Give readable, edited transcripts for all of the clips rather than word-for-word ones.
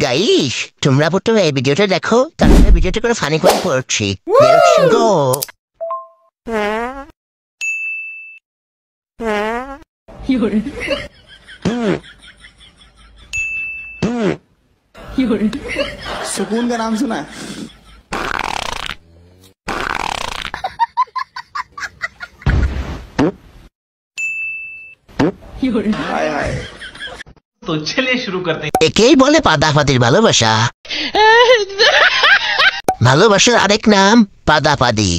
Guys তোমরা প্রথমে এই ভিডিওটা দেখো, তারপরে ভিডিওটা করে ফানি করে পড়ছি। Let's go. सुकून का नाम सुना है? हाय हाय। तो चलिए शुरू करते हैं। একেই বলে পাদাপাদির ভালোবাসা। ভালোবাসার আরেক নাম পাদাপাদি।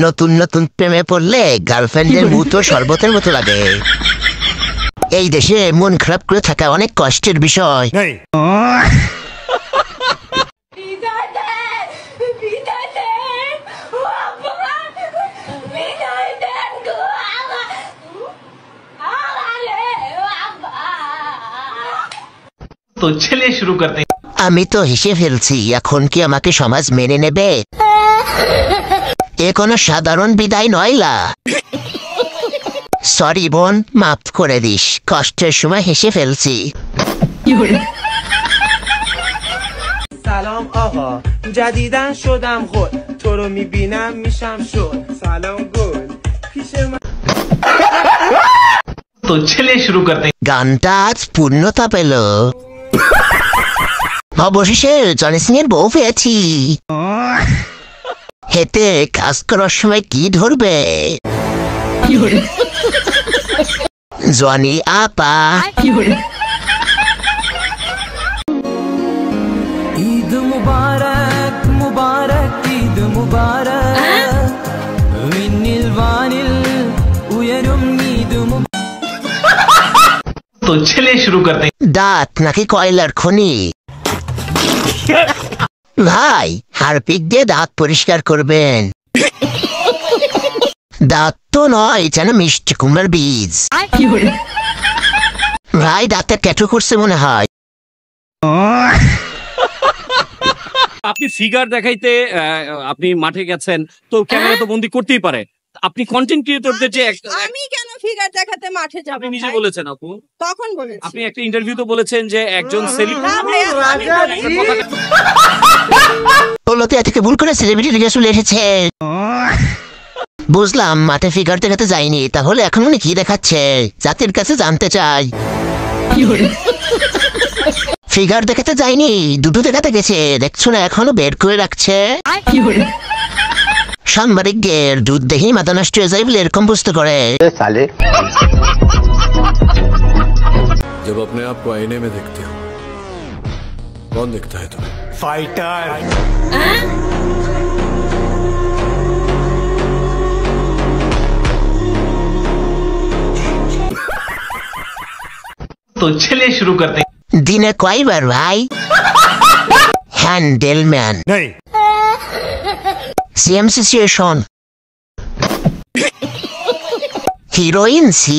নতুন নতুন প্রেমে পড়লে গার্লফ্রেন্ডের মতো শরবতের মতো লাগে। এই দেশে মন খারাপ করে থাকা অনেক কষ্টের বিষয়। तो चलिए शुरू करते हैं। আমি তো হেসে ফেলছি, এখন কি আমাকে সমাজ মেনে নেবে? এ কোনো সাধারণ বিদায় নয়লা। সরি বোন, মাফ করে দিস, কষ্টের সময় হেসে ফেলছি। سلام آقا جدیدن شدم خود تو رو میبینم میشم شد سلام گل پیش من तो चलिए शुरू करते हैं। গানটা আজ পূর্ণতা পেল। অবশেষে জনি সিং এর বউ পেয়েছি। হেতে কাজ করার সময় কি ধরবে? জনি আপা। ঈদ মুবারক মুবারক ঈদ মুবারক വിണ്ണിൽ വാനിൽ ഉയരും ঈদ तो चलिए शुरू करते हैं। দাঁত নাকি কয়লার খনি? ভাই হারপিক দিয়ে দাঁত পরিষ্কার করবেন। দাঁত তো নয়, যেন মিষ্টি কুমড়ার বীজ। ভাই দাঁতে ট্যাটু করছে মনে হয়। আপনি ফিগার দেখাইতে আপনি মাঠে গেছেন, তো ক্যামেরা তো বন্দি করতেই পারে। আপনি কন্টেন্ট ক্রিয়েটরদের যে আমি কেন ফিগার দেখাতে মাঠে যাব? আপনি নিজে বলেছেন আপু, কখন বলেছি? আপনি একটা ইন্টারভিউতে বলেছেন যে একজন বলতে থেকে ভুল করে সেলিব্রিটি লিগে চলে এসেছে। বুঝলাম মাঠে ফিগার দেখাতে যায়নি, তাহলে এখন উনি কি দেখাচ্ছে জাতির কাছে জানতে চাই। ফিগার দেখাতে যায়নি, দুটো দেখাতে গেছে, দেখছো না এখনো বের করে রাখছে। সাংবাদিকদের দুধ দেখেই মাথা নষ্ট হয়ে যায় বলে এরকম বুঝতে করে। जब अपने आप को आईने में देखते हो कौन दिखता है तुम्हें? फाइटर। तो चलिए शुरू करते हैं। দিনে কয়বার ভাই? হ্যান্ডেলম্যান नहीं। CM situation heroine C.